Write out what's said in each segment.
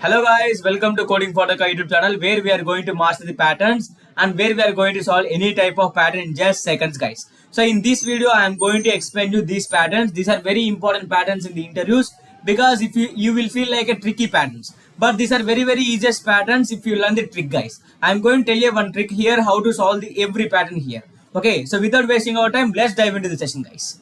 Hello guys, welcome to CodingFataka YouTube channel where we are going to master the patterns and where we are going to solve any type of pattern in just seconds guys. So in this video I am going to explain you these patterns. These are very important patterns in the interviews because if you will feel like a tricky patterns. But these are very easiest patterns if you learn the trick guys. I am going to tell you one trick here how to solve every pattern here. Okay, so without wasting our time, let's dive into the session guys.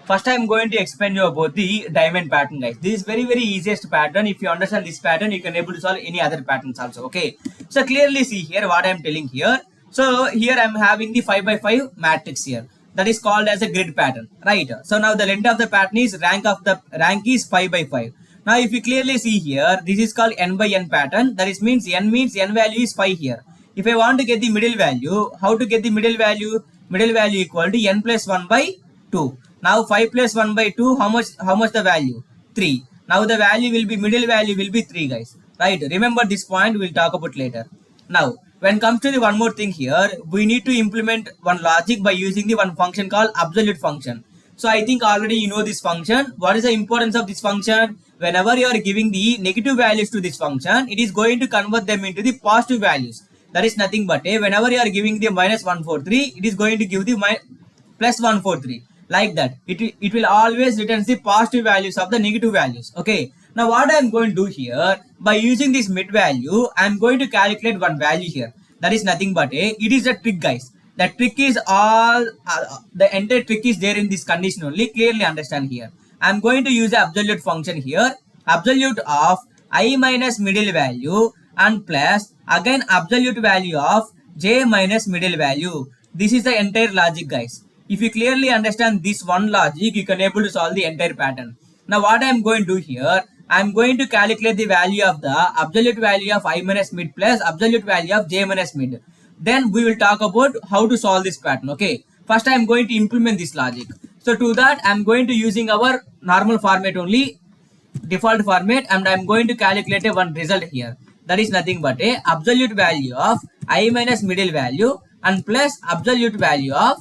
First, I am going to explain you about the diamond pattern, guys. This is very easiest pattern. If you understand this pattern, you can able to solve any other patterns also. Okay. So clearly see here what I am telling here. So here I am having the 5 by 5 matrix here. That is called as a grid pattern, right? So now the length of the pattern is rank is 5 by 5. Now if you clearly see here, this is called n by n pattern. That is means n value is 5 here. If I want to get the middle value, how to get the middle value? Middle value equal to n plus 1 by 2. Now 5 plus 1 by 2, how much the value? 3. Now the value will be, middle value will be 3 guys. Right? Remember this point, we'll talk about later. Now, when comes to the one more thing here, we need to implement one logic by using the one function called absolute function. So I think already you know this function. What is the importance of this function? Whenever you are giving the negative values to this function, it is going to convert them into the positive values. That is nothing but whenever you are giving the minus 143, it is going to give the plus 143. Like that, it will always return the positive values of the negative values. Okay, now what I am going to do here, by using this mid value, I am going to calculate one value here. That is nothing but it is a trick guys. The trick is the entire trick is there in this condition only. Clearly understand here. I am going to use the absolute function here. Absolute of I minus middle value and plus again absolute value of j minus middle value. This is the entire logic guys. If you clearly understand this one logic, you can able to solve the entire pattern. Now what I am going to do here, I am going to calculate the value of the absolute value of I minus mid plus absolute value of j minus mid. Then we will talk about how to solve this pattern. Okay. First I am going to implement this logic. So to that I am going to using our normal format only, default format, and I am going to calculate one result here. That is nothing but absolute value of I minus middle value and plus absolute value of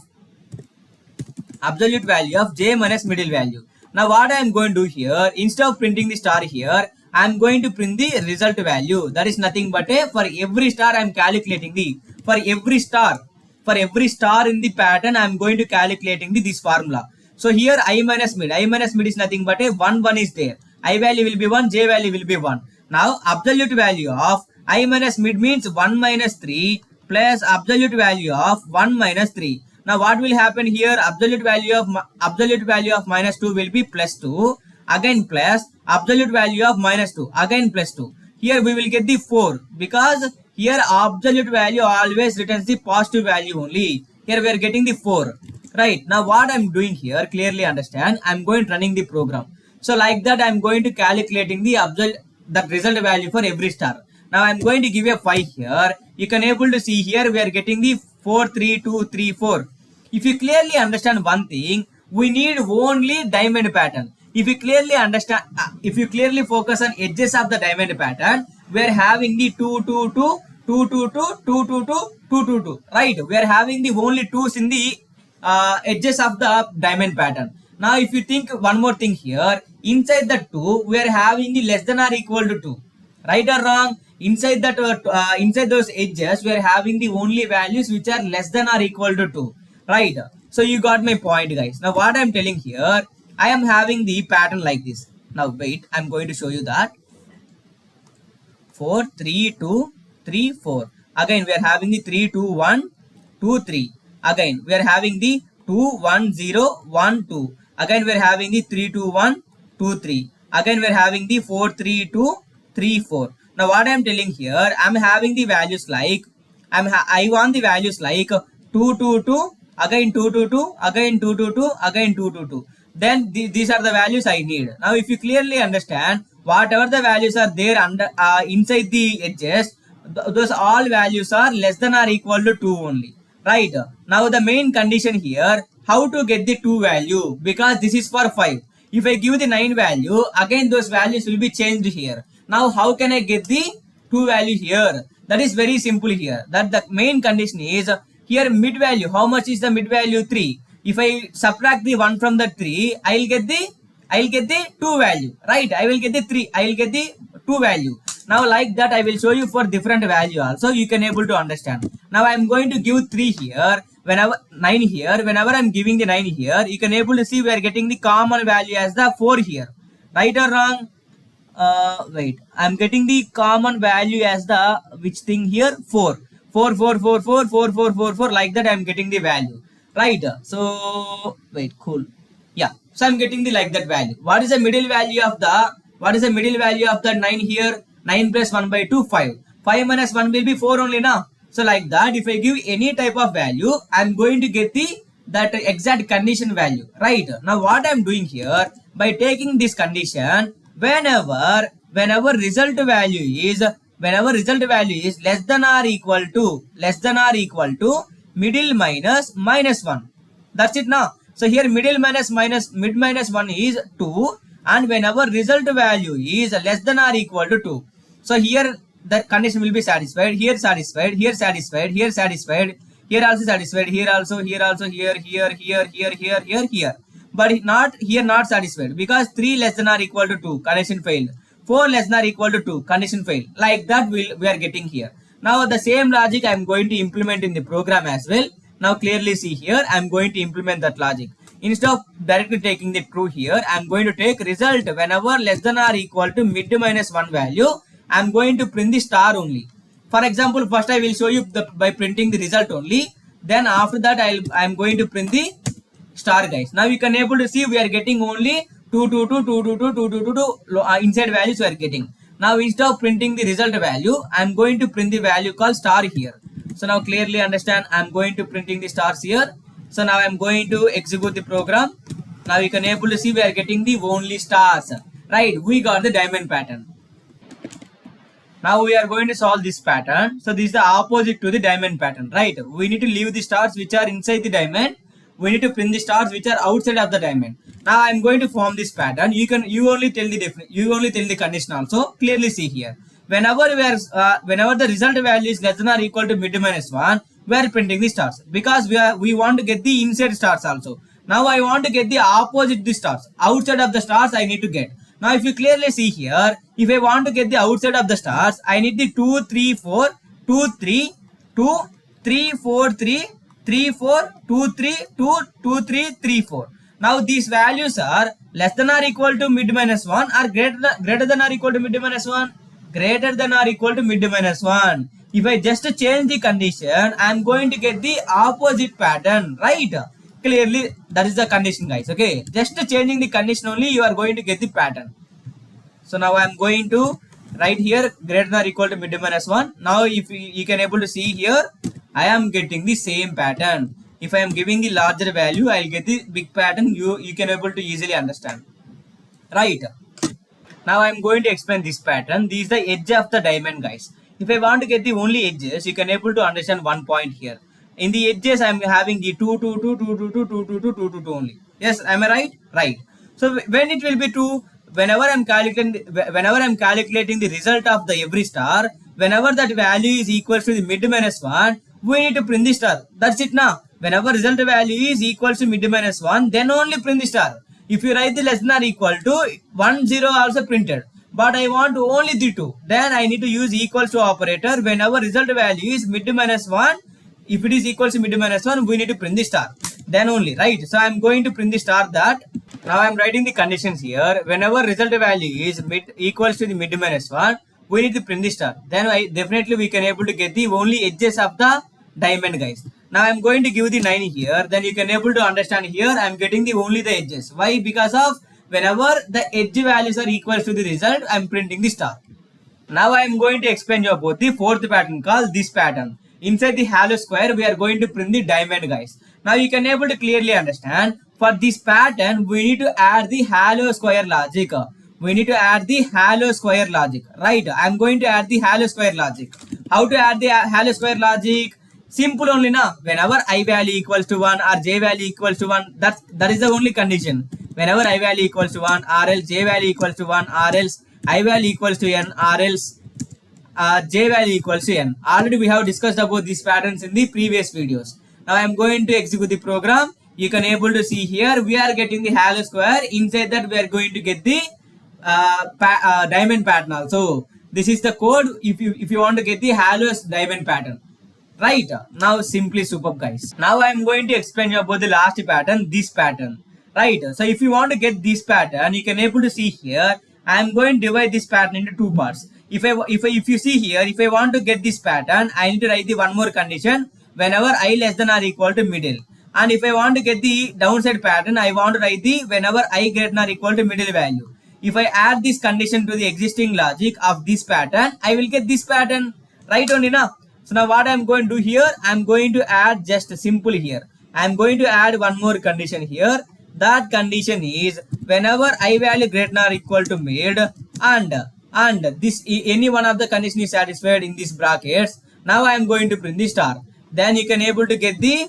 j minus middle value. Now what I am going to do here, instead of printing the star here, I am going to print the result value. That is nothing but for every star I am calculating the, for every star in the pattern I am going to calculating this formula. So here I minus mid is nothing but 1 is there. I value will be 1, j value will be 1. Now absolute value of I minus mid means 1 minus 3 plus absolute value of 1 minus 3. Now what will happen here? Absolute value of minus 2 will be plus 2, again plus absolute value of minus 2, again plus 2. Here we will get the 4 because here absolute value always returns the positive value only. Here we are getting the 4. Right. Now what I am doing here, clearly understand, I am going to running the program. So like that I am going to calculating the result value for every star. Now I am going to give a 5 here. You can able to see here we are getting the 4, 3, 2, 3, 4. If you clearly understand one thing, we need only diamond pattern. If you clearly understand, if you clearly focus on edges of the diamond pattern, we are having the 2, 2, 2, 2, 2, 2, 2, 2, 2, 2, 2, 2. Right? We are having the only 2's in the edges of the diamond pattern. Now, if you think one more thing here, inside the 2, we are having the less than or equal to 2. Right or wrong? Inside that, inside those edges, we are having the only values which are less than or equal to 2. Right? So you got my point guys. Now what I am telling here, I am having the pattern like this. Now wait, I am going to show you that. 4, 3, 2, 3, 4. Again we are having the 3, 2, 1, 2, 3. Again we are having the 2, 1, 0, 1, 2. Again we are having the 3, 2, 1, 2, 3. Again we are having the 4, 3, 2, 3, 4. Now what I am telling here, I am having the values like, I want the values like 2, 2, 2, again 2, 2, 2, again 2, 2, 2, again 2, 2, 2. Then these are the values I need. Now if you clearly understand, whatever the values are there under inside the edges, those all values are less than or equal to 2 only. Right? Now the main condition here, how to get the 2 value, because this is for 5. If I give the 9 value, again those values will be changed here. Now how can I get the 2 value here? That is very simple here. That the main condition is here mid value. How much is the mid value? 3. If I subtract the 1 from the 3, I'll get the 2 value. Right? I will get the 3. I will get the 2 value. Now like that I will show you for different value also, you can able to understand. Now I am going to give 3 here, whenever 9 here, whenever I am giving the 9 here, you can able to see we are getting the common value as the 4 here, right or wrong? Wait, I'm getting the common value as the which thing here, 4 4 4 4 4 4 4 4 4, like that I'm getting the value, right? So wait, cool, yeah, so I'm getting the like that value. What is the middle value of the, what is the middle value of the 9 here? 9 plus 1 by 2, 5. 5 minus 1 will be 4 only now. So like that, if I give any type of value, I'm going to get the that exact condition value, right? Now what I'm doing here, by taking this condition, whenever result value is less than or equal to middle minus minus 1. That's it now. So here middle minus mid minus 1 is 2, and whenever result value is less than or equal to 2. So here the condition will be satisfied, here satisfied, here satisfied, here satisfied, here also satisfied, here also, here also, here, but not satisfied, because 3 less than or equal to 2, condition failed. 4 less than or equal to 2, condition failed. Like that we are getting here. Now the same logic I am going to implement in the program as well. Now clearly see here, I am going to implement that logic. Instead of directly taking the true here, I am going to take result whenever less than or equal to mid minus 1 value. I am going to print the star only. For example, first I will show you by printing the result only. Then after that I am going to print the star, guys. Now you can able to see we are getting only 2 2 2 2 2 2 2 2 2 2 inside values we are getting. Now instead of printing the result value, I am going to print the value called star here. So now clearly understand, I am going to printing the stars here. So now I am going to execute the program. Now you can able to see we are getting the only stars, right? We got the diamond pattern. Now we are going to solve this pattern. So this is the opposite to the diamond pattern, right? We need to leave the stars which are inside the diamond. We need to print the stars which are outside of the diamond. Now I am going to form this pattern. You only tell the condition also. Clearly see here. Whenever the result value is less than or equal to mid minus 1, we are printing the stars, because we want to get the inside stars also. Now I want to get the opposite the stars. Outside of the stars I need to get. Now if you clearly see here, if I want to get the outside of the stars, I need the 2 3 4 2 3 2 3 4 3 3 4 2 3 2 2 3 3 4. Now these values are less than or equal to mid minus 1 or greater than or equal to mid minus 1, greater than or equal to mid minus 1. If I just change the condition, I am going to get the opposite pattern, right? Clearly that is the condition, guys. Okay, just changing the condition only, you are going to get the pattern. So now I am going to write here greater than or equal to mid minus 1. Now if you can able to see here, I am getting the same pattern. If I am giving the larger value, I will get the big pattern. You can able to easily understand, right? Now I am going to explain this pattern. This is the edge of the diamond, guys. If I want to get the only edges, you can able to understand one point here. In the edges, I am having the 2 2 2 2 2 2 2 2 2 2 2 2 only. Yes, am I right? Right. So when it will be 2, whenever I am calculating the result of the every star, whenever that value is equal to the mid minus 1, we need to print the star. That's it now. Whenever result value is equal to mid minus 1, then only print the star. If you write the less than or equal to 1 0 also printed, but I want only the 2, then I need to use equals to operator. Whenever result value is mid minus 1, if it is equal to mid minus 1, we need to print the star, then only, right? So I am going to print the star that. Now I am writing the conditions here. Whenever result value is equals to the mid minus 1, we need to print the star. Then definitely we can able to get the only edges of the diamond, guys. Now I am going to give the 9 here. Then you can able to understand here I am getting the only the edges. Why? Because of whenever the edge values are equal to the result, I am printing the star. Now I am going to explain you about the fourth pattern called this pattern. Inside the halo square, we are going to print the diamond, guys. Now you can able to clearly understand. For this pattern, we need to add the halo square logic. We need to add the halo square logic, right? I am going to add the halo square logic. How to add the halo square logic? Simple only now. Whenever I value equals to 1 or j value equals to 1, that is the only condition. Whenever I value equals to 1 or else j value equals to 1 or else I value equals to n or else j value equals to n. Already we have discussed about these patterns in the previous videos. Now I am going to execute the program. You can able to see here we are getting the halo square. Inside that we are going to get the diamond pattern also. This is the code if you want to get the halos diamond pattern. Right, now simply superb guys. Now I am going to explain you about the last pattern, this pattern. Right, so if you want to get this pattern, you can able to see here. I am going to divide this pattern into two parts. If you see here, if I want to get this pattern, I need to write the one more condition whenever I less than or equal to middle. And if I want to get the downside pattern, I want to write the whenever I greater than or equal to middle value. If I add this condition to the existing logic of this pattern, I will get this pattern. Right only now. So now what I am going to do here, I am going to add just simple here. I am going to add one more condition here. That condition is whenever I value greater than or equal to mid and this any one of the condition is satisfied in these brackets. Now I am going to print the star. Then you can able to get the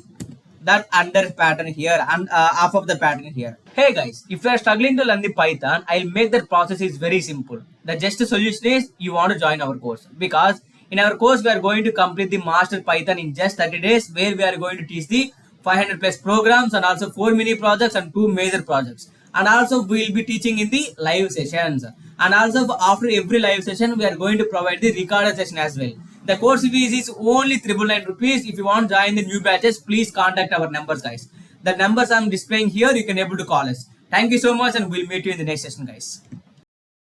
that under pattern here and half of the pattern here. Hey guys, if you are struggling to learn the Python, I'll make that process is very simple. The just solution is you want to join our course, because in our course we are going to complete the master Python in just 30 days, where we are going to teach the 500 plus programs and also 4 mini projects and 2 major projects. And also we will be teaching in the live sessions. And also after every live session we are going to provide the recorded session as well. The course fees is only 999 rupees. If you want to join the new batches, please contact our numbers guys. The numbers I'm displaying here, you can able to call us. Thank you so much and we'll meet you in the next session guys.